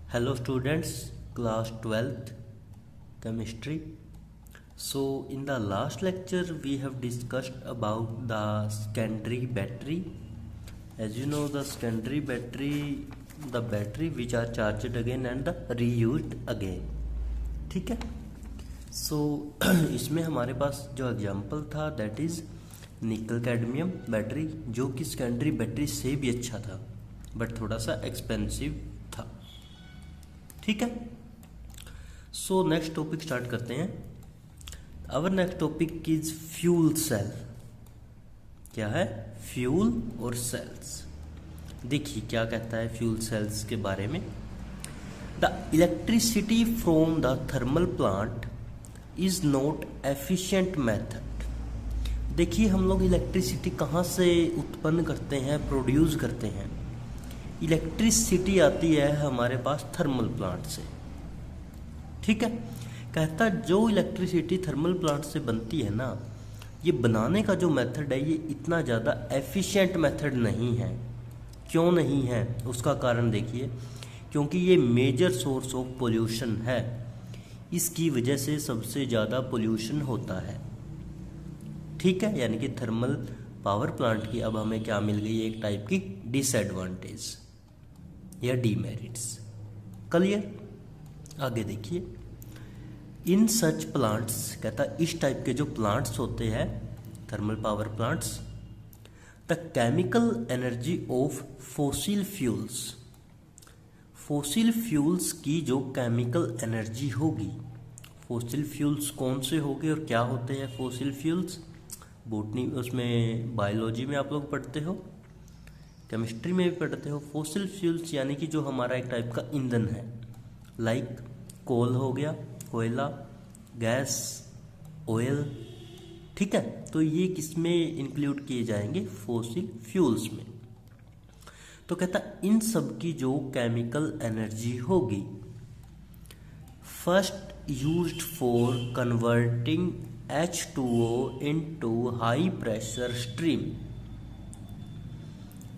Hello students, class 12th chemistry. So in the last lecture we have discussed about the secondary battery. As you know, the secondary battery, the battery which are charged again and the reused again. ठीक है. So इसमें हमारे पास जो example था that is निकल cadmium battery, जो कि secondary battery से भी अच्छा था बट थोड़ा सा एक्सपेंसिव था. ठीक है. सो नेक्स्ट टॉपिक स्टार्ट करते हैं. Our next topic is fuel cell. क्या है? फ्यूल और सेल्स. देखिए क्या कहता है फ्यूल सेल्स के बारे में. The electricity from the thermal plant is not efficient method. देखिए हम लोग इलेक्ट्रिसिटी कहाँ से उत्पन्न करते हैं, प्रोड्यूस करते हैं. इलेक्ट्रिसिटी आती है हमारे पास थर्मल प्लांट से. ठीक है. कहता जो इलेक्ट्रिसिटी थर्मल प्लांट से बनती है ना, ये बनाने का जो मेथड है ये इतना ज़्यादा एफिशिएंट मेथड नहीं है. क्यों नहीं है? उसका कारण देखिए, क्योंकि ये मेजर सोर्स ऑफ पोल्यूशन है. इसकी वजह से सबसे ज़्यादा पोल्यूशन होता है. ठीक है. यानी कि थर्मल पावर प्लांट की अब हमें क्या मिल गई, एक टाइप की डिसएडवांटेज या डीमेरिट्स. क्लियर. आगे देखिए. इन सच प्लांट्स, कहता इस टाइप के जो प्लांट्स होते हैं thermal power plants, the chemical energy of fossil fuels, fossil fuels की जो केमिकल एनर्जी होगी. फॉसिल फ्यूल्स कौन से होंगे और क्या होते हैं फॉसिल फ्यूल्स? बोटनी उसमें बायोलॉजी में आप लोग पढ़ते हो, केमिस्ट्री में भी पढ़ते हो. फॉसिल फ्यूल्स यानी कि जो हमारा एक टाइप का ईंधन है, लाइक कोल हो गया, कोयला, गैस, ऑयल. ठीक है. तो ये किसमें इंक्लूड किए जाएंगे? फॉसिल फ्यूल्स में. तो कहता इन सब की जो केमिकल एनर्जी होगी, first used for converting H2O into high pressure stream.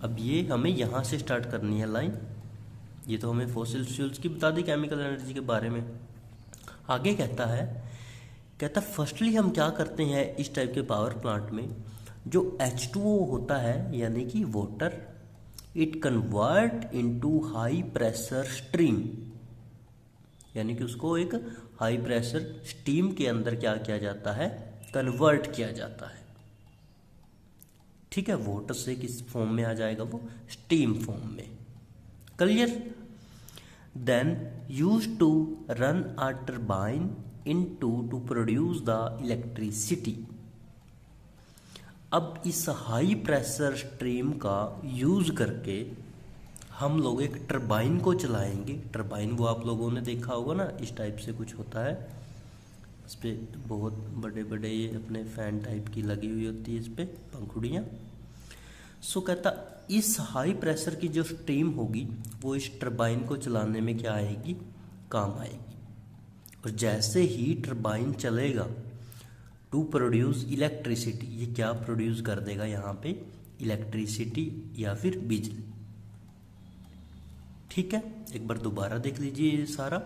अब ये हमें यहाँ से स्टार्ट करनी है लाइन. ये तो हमें फॉसिल फ्यूल्स की बता दी केमिकल एनर्जी के बारे में. आगे कहता फर्स्टली हम क्या करते हैं इस टाइप के पावर प्लांट में, जो H2O होता है यानी कि water, it convert into high pressure stream. यानी कि उसको एक हाई प्रेशर स्टीम के अंदर क्या किया जाता है, कन्वर्ट किया जाता है. ठीक है. वाटर से किस फॉर्म में आ जाएगा वो? स्टीम फॉर्म में. Clear. Then use to run a turbine into to produce the electricity. अब इस हाई प्रेशर स्ट्रीम का यूज करके हम लोग एक टरबाइन को चलाएंगे. टरबाइन वो आप लोगों ने देखा होगा ना, इस टाइप से कुछ होता है. इस पर बहुत बड़े बड़े ये अपने फैन टाइप की लगी हुई होती है, इस पर पंखुड़ियाँ. सो कहता इस हाई प्रेशर की जो स्टीम होगी वो इस टरबाइन को चलाने में क्या आएगी, काम आएगी. और जैसे ही टरबाइन चलेगा टू प्रोड्यूस इलेक्ट्रिसिटी, ये क्या प्रोड्यूस कर देगा यहाँ पे? इलेक्ट्रिसिटी या फिर बिजली. ठीक है. एक बार दोबारा देख लीजिए ये सारा.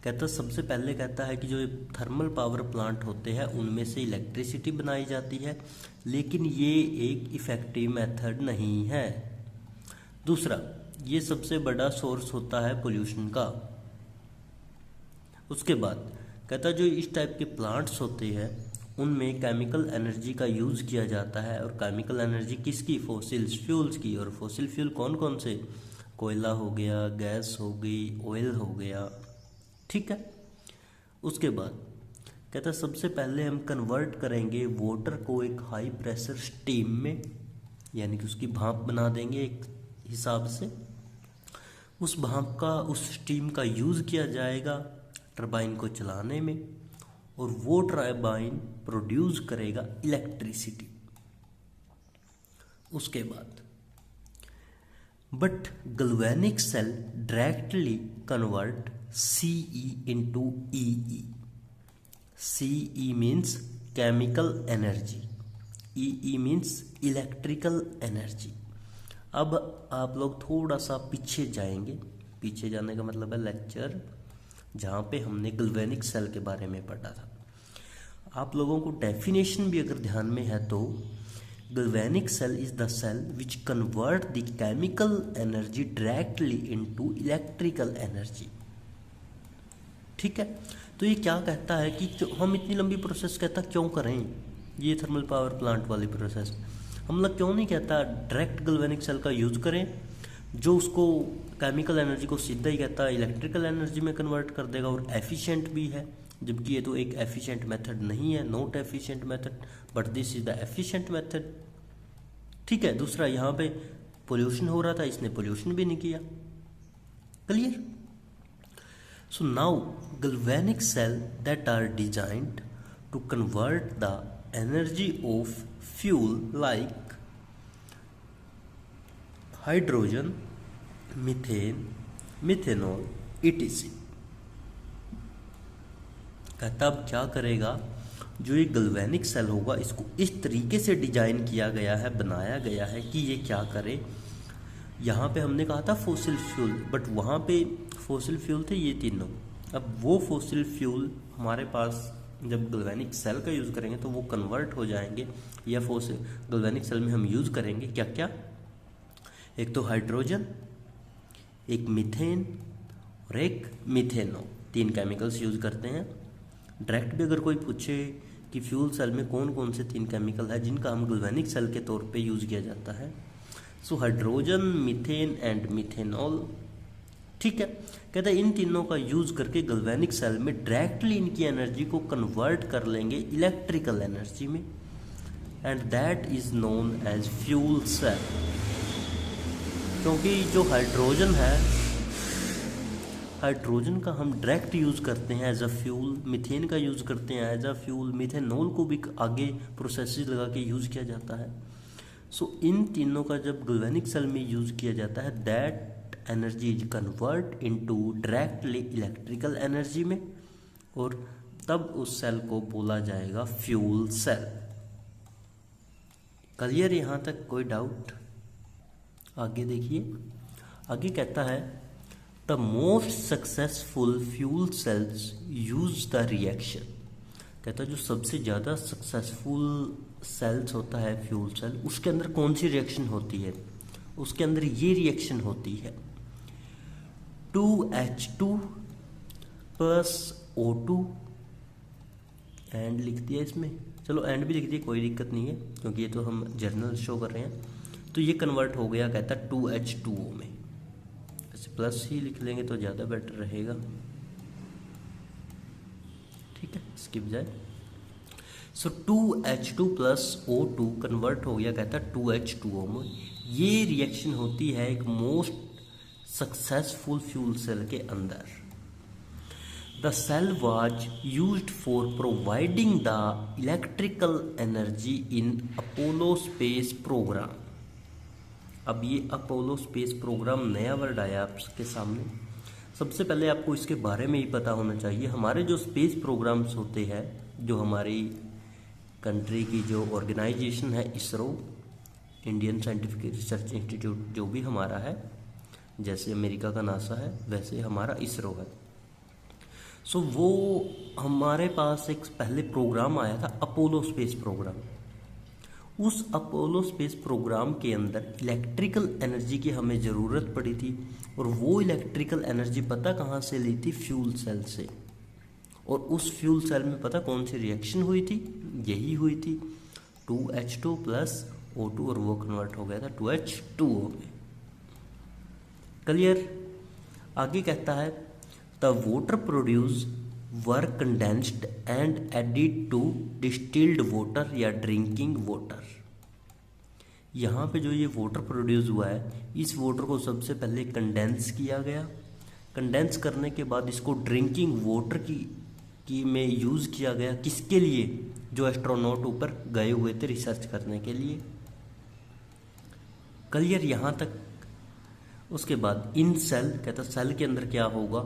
कहता सबसे पहले कहता है कि जो थर्मल पावर प्लांट होते हैं उनमें से इलेक्ट्रिसिटी बनाई जाती है, लेकिन ये एक इफ़ेक्टिव मेथड नहीं है. दूसरा, ये सबसे बड़ा सोर्स होता है पोल्यूशन का. उसके बाद कहता जो इस टाइप के प्लांट्स होते हैं उनमें केमिकल एनर्जी का यूज़ किया जाता है. और केमिकल एनर्जी किसकी? फॉसिल फ्यूल्स की. और फॉसिल फ्यूल कौन कौन से? कोयला हो गया, गैस हो गई, ऑयल हो गया. ठीक है. उसके बाद कहता सबसे पहले हम कन्वर्ट करेंगे वाटर को एक हाई प्रेशर स्टीम में, यानी कि उसकी भाप बना देंगे एक हिसाब से. उस भाप का, उस स्टीम का यूज़ किया जाएगा टरबाइन को चलाने में, और वो टरबाइन प्रोड्यूस करेगा इलेक्ट्रिसिटी. उसके बाद but galvanic cell directly convert CE into EE. CE means chemical energy, EE means electrical energy. अब आप लोग थोड़ा सा पीछे जाएंगे. पीछे जाने का मतलब है लेक्चर जहाँ पे हमने गैल्वेनिक सेल के बारे में पढ़ा था। आप लोगों को डेफिनेशन भी अगर ध्यान में है तो galvanic cell is the cell which convert the chemical energy directly into electrical energy. ठीक है, तो ये क्या कहता है कि हम इतनी लंबी प्रोसेस कहता क्यों करें, ये थर्मल पावर प्लांट वाली प्रोसेस हम लोग क्यों नहीं कहता डायरेक्ट गैल्वेनिक सेल का यूज़ करें, जो उसको केमिकल एनर्जी को सीधा ही कहता है इलेक्ट्रिकल एनर्जी में कन्वर्ट कर देगा और एफिशिएंट भी है, जबकि ये तो एक एफिशिएंट मेथड नहीं है, not efficient method but this is the efficient method. ठीक है, दूसरा यहाँ पे पोल्यूशन हो रहा था, इसने पोल्यूशन भी नहीं किया। Clear? So now galvanic cell that are designed to convert the energy of fuel like hydrogen, methane, methanol, etc. कहता अब क्या करेगा, जो ये गैल्वेनिक सेल होगा इसको इस तरीके से डिजाइन किया गया है, बनाया गया है कि ये क्या करे। यहाँ पे हमने कहा था फॉसिल फ्यूल, बट वहाँ पे फॉसिल फ्यूल थे ये तीनों। अब वो फॉसिल फ्यूल हमारे पास जब गैल्वेनिक सेल का यूज़ करेंगे तो वो कन्वर्ट हो जाएंगे, या फॉसिल गैल्वेनिक सेल में हम यूज़ करेंगे क्या क्या, एक तो हाइड्रोजन, एक मीथेन और एक मिथेनॉल, 3 केमिकल्स यूज़ करते हैं। डायरेक्ट भी अगर कोई पूछे कि फ्यूल सेल में कौन कौन से 3 केमिकल है जिनका हम गैल्वेनिक सेल के तौर पे यूज़ किया जाता है, so hydrogen, methane and methanol. ठीक है, कहते हैं इन तीनों का यूज़ करके गैल्वेनिक सेल में डायरेक्टली इनकी एनर्जी को कन्वर्ट कर लेंगे इलेक्ट्रिकल एनर्जी में, and that is known as fuel cell. क्योंकि जो हाइड्रोजन है, हाइड्रोजन का हम डायरेक्ट यूज़ करते हैं एज अ फ्यूल, मीथेन का यूज़ करते हैं एज अ फ्यूल, मिथेनॉल को भी आगे प्रोसेसेस लगा के यूज़ किया जाता है। सो इन तीनों का जब गैल्वेनिक सेल में यूज़ किया जाता है, that energy is convert into directly electrical energy में, और तब उस सेल को बोला जाएगा फ्यूल सेल। क्लियर यहाँ तक? कोई डाउट? आगे देखिए, आगे कहता है the most successful fuel cells use the reaction. कहता है जो सबसे ज़्यादा सक्सेसफुल सेल्स होता है फ्यूल सेल, उसके अंदर कौन सी रिएक्शन होती है, उसके अंदर ये रिएक्शन होती है 2H2 प्लस O2 एंड लिख दिया इसमें, चलो एंड भी लिख दिया, कोई दिक्कत नहीं है क्योंकि ये तो हम जर्नल शो कर रहे हैं। तो ये कन्वर्ट हो गया कहता है 2H2O में, ऐसे प्लस ही लिख लेंगे तो ज़्यादा बेटर रहेगा। ठीक है, इसकी बजाय सो 2H2 प्लस O2 कन्वर्ट हो गया कहता है 2H2O में। ये रिएक्शन होती है एक मोस्ट सक्सेसफुल फ्यूल सेल के अंदर। The cell was used for providing the electrical energy in Apollo space programme. अब ये अपोलो स्पेस प्रोग्राम नया वर्ड आया आपके सामने। सबसे पहले आपको इसके बारे में ही पता होना चाहिए। हमारे जो स्पेस प्रोग्राम्स होते हैं, जो हमारी कंट्री की जो ऑर्गेनाइजेशन है ISRO, Indian scientific research institute जो भी हमारा है, जैसे अमेरिका का नासा है वैसे हमारा इसरो है। सो वो हमारे पास एक पहले प्रोग्राम आया था अपोलो स्पेस प्रोग्राम। उस अपोलो स्पेस प्रोग्राम के अंदर इलेक्ट्रिकल एनर्जी की हमें ज़रूरत पड़ी थी, और वो इलेक्ट्रिकल एनर्जी पता कहाँ से ली थी? फ्यूल सेल से। और उस फ्यूल सेल में पता कौन सी रिएक्शन हुई थी? यही हुई थी 2H2 प्लस O2, और वो कन्वर्ट हो गया था 2H2O में। क्लियर? आगे कहता है the water produce were condensed and added to distilled water या ड्रिंकिंग वाटर। यहाँ पे जो ये वाटर प्रोड्यूस हुआ है, इस वाटर को सबसे पहले कंडेंस किया गया। कंडेंस करने के बाद इसको ड्रिंकिंग वाटर की में यूज़ किया गया। किसके लिए? जो एस्ट्रोनॉट ऊपर गए हुए थे रिसर्च करने के लिए। क्लियर यहाँ तक? उसके बाद इन सेल, कहता सेल के अंदर क्या होगा?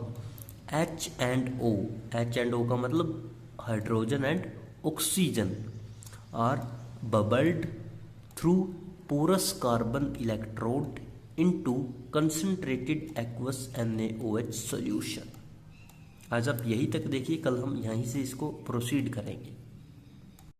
H&O। H&O का मतलब hydrogen and oxygen are bubbled through porous carbon electrode into concentrated aqueous NaOH solution। आज आप यही तक देखिए, कल हम यहीं से इसको प्रोसीड करेंगे।